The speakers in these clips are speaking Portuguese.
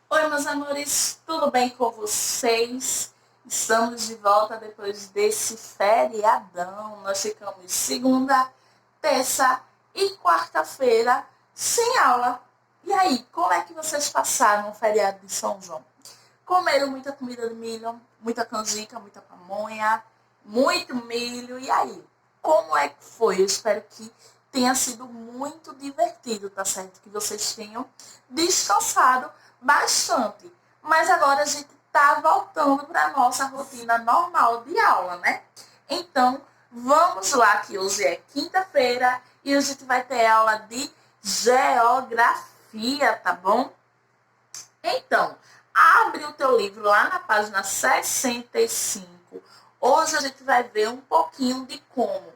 Oi, meus amores, tudo bem com vocês? Estamos de volta depois desse feriadão. Nós ficamos segunda, terça e quarta-feira sem aula. E aí, como é que vocês passaram o feriado de São João? Comeram muita comida de milho, muita canjica, muita pamonha, muito milho. E aí, como é que foi? Eu espero que tenha sido muito divertido, tá certo? Que vocês tenham descansado bastante. Mas agora a gente está voltando para a nossa rotina normal de aula, né? Então, vamos lá, que hoje é quinta-feira e a gente vai ter aula de geografia, tá bom? Então, abre o teu livro lá na página 65. Hoje a gente vai ver um pouquinho de como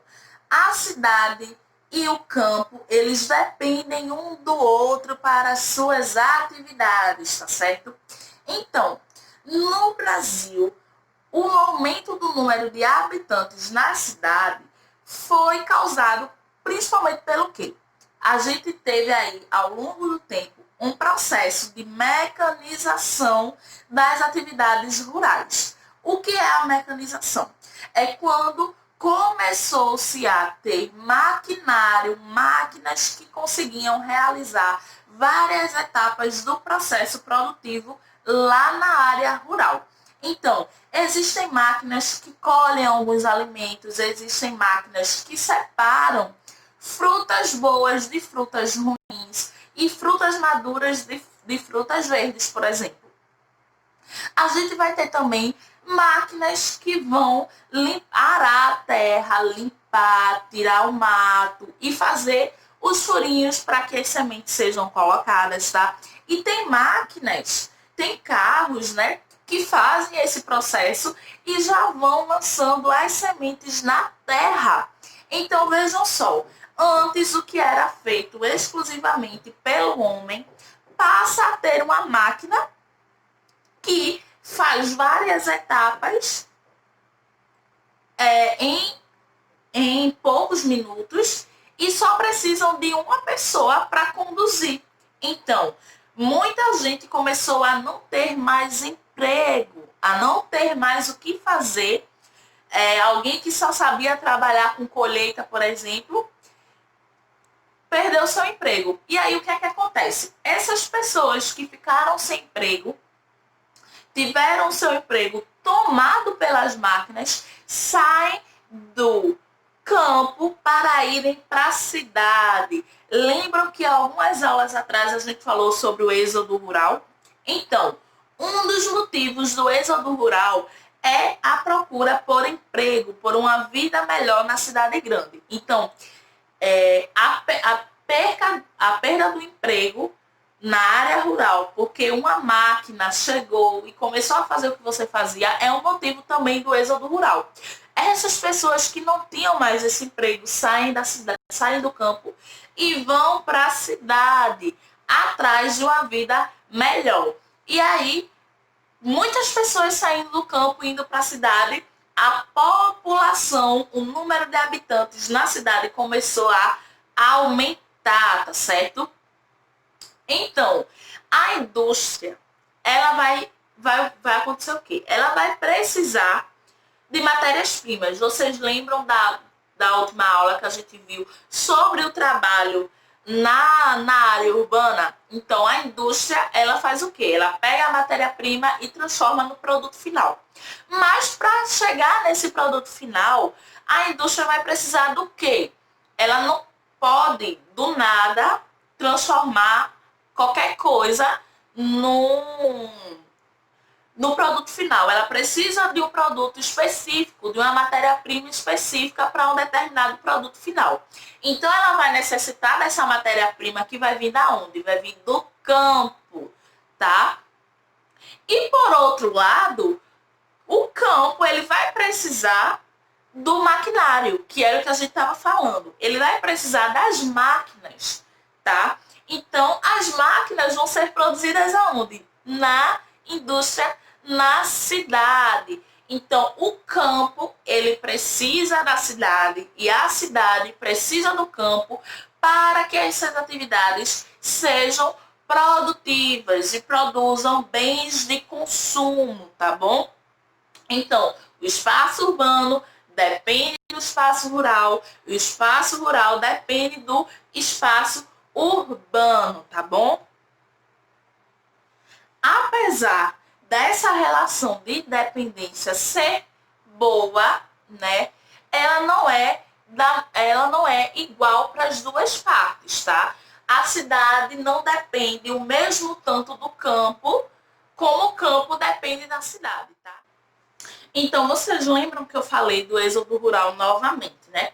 a cidade e o campo, eles dependem um do outro para as suas atividades, tá certo? Então, no Brasil, o aumento do número de habitantes na cidade foi causado principalmente pelo quê? A gente teve aí, ao longo do tempo, um processo de mecanização das atividades rurais. O que é a mecanização? É quando começou-se a ter maquinário, máquinas que conseguiam realizar várias etapas do processo produtivo lá na área rural. Então, existem máquinas que colhem alguns alimentos, existem máquinas que separam frutas boas de frutas ruins e frutas maduras de frutas verdes, por exemplo. A gente vai ter também máquinas que vão arar a terra, limpar, tirar o mato e fazer os furinhos para que as sementes sejam colocadas, tá? E tem máquinas, tem carros, né, que fazem esse processo e já vão lançando as sementes na terra. Então, vejam só, antes o que era feito exclusivamente pelo homem passa a ter uma máquina que faz várias etapas em poucos minutos e só precisam de uma pessoa para conduzir. Então, muita gente começou a não ter mais emprego, a não ter mais o que fazer. Alguém que só sabia trabalhar com colheita, por exemplo, perdeu seu emprego. E aí o que é que acontece? Essas pessoas que ficaram sem emprego, tiveram seu emprego tomado pelas máquinas, saem do campo para irem para a cidade. Lembram que algumas aulas atrás a gente falou sobre o êxodo rural? Então, um dos motivos do êxodo rural é a procura por emprego, por uma vida melhor na cidade grande. Então, a perda do emprego na área rural, porque uma máquina chegou e começou a fazer o que você fazia, é um motivo também do êxodo rural. Essas pessoas que não tinham mais esse emprego saem da cidade, saem do campo e vão para a cidade atrás de uma vida melhor. E aí, muitas pessoas saindo do campo indo para a cidade, a população, o número de habitantes na cidade começou a aumentar, tá certo? Então, a indústria, ela vai acontecer o quê? Ela vai precisar de matérias-primas. Vocês lembram da última aula que a gente viu sobre o trabalho na área urbana? Então, a indústria, ela faz o quê? Ela pega a matéria-prima e transforma no produto final. Mas, para chegar nesse produto final, a indústria vai precisar do quê? Ela não pode, do nada, transformar qualquer coisa no produto final. Ela precisa de um produto específico, de uma matéria-prima específica para um determinado produto final. Então, ela vai necessitar dessa matéria-prima que vai vir da onde? Vai vir do campo, tá? E, por outro lado, o campo, ele vai precisar do maquinário, que era o que a gente estava falando. Ele vai precisar das máquinas, tá? Então, as máquinas vão ser produzidas aonde? Na indústria, na cidade. Então, o campo, ele precisa da cidade e a cidade precisa do campo para que essas atividades sejam produtivas e produzam bens de consumo, tá bom? Então, o espaço urbano depende do espaço rural, o espaço rural depende do espaço urbano, tá bom? Apesar dessa relação de dependência ser boa, né, ela não é igual para as duas partes, tá? A cidade não depende o mesmo tanto do campo, como o campo depende da cidade, tá? Então, vocês lembram que eu falei do êxodo rural novamente, né?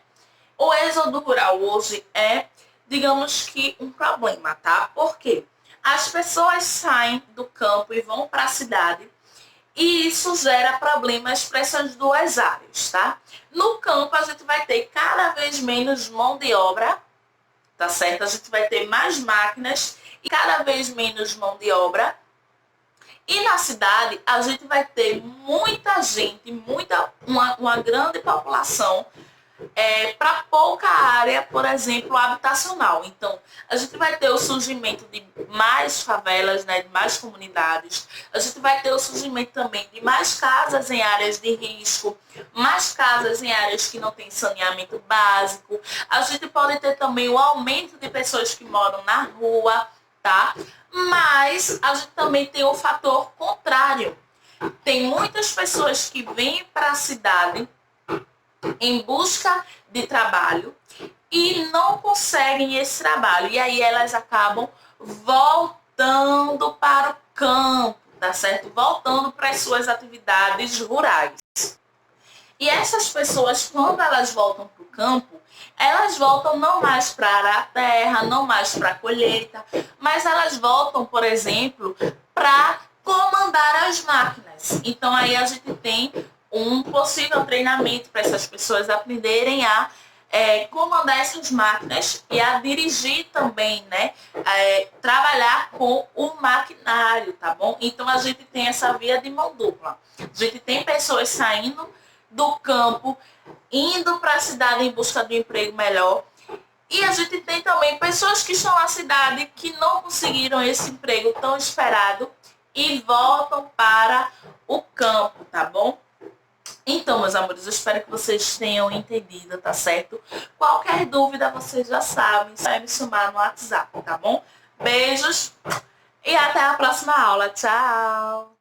O êxodo rural hoje é, digamos que, um problema, tá? Por quê? As pessoas saem do campo e vão para a cidade e isso gera problemas para essas duas áreas, tá? No campo, a gente vai ter cada vez menos mão de obra, tá certo? A gente vai ter mais máquinas e cada vez menos mão de obra. E na cidade, a gente vai ter muita gente, uma grande população para pouca área, por exemplo, habitacional. Então, a gente vai ter o surgimento de mais favelas, né, de mais comunidades. A gente vai ter o surgimento também de mais casas em áreas de risco, mais casas em áreas que não têm saneamento básico. A gente pode ter também o aumento de pessoas que moram na rua, tá? Mas a gente também tem o fator contrário. Tem muitas pessoas que vêm para a cidade em busca de trabalho e não conseguem esse trabalho. E aí elas acabam voltando para o campo, tá certo? Voltando para as suas atividades rurais. E essas pessoas, quando elas voltam para o campo, elas voltam não mais para arar a terra, não mais para a colheita, mas elas voltam, por exemplo, para comandar as máquinas. Então aí a gente tem um possível treinamento para essas pessoas aprenderem a comandar essas máquinas e a dirigir também, né? Trabalhar com o maquinário, tá bom? Então a gente tem essa via de mão dupla. A gente tem pessoas saindo do campo, indo para a cidade em busca de um emprego melhor. E a gente tem também pessoas que estão na cidade que não conseguiram esse emprego tão esperado e voltam para o campo, tá bom? Então, meus amores, eu espero que vocês tenham entendido, tá certo? Qualquer dúvida, vocês já sabem, só é me chamar no WhatsApp, tá bom? Beijos e até a próxima aula. Tchau!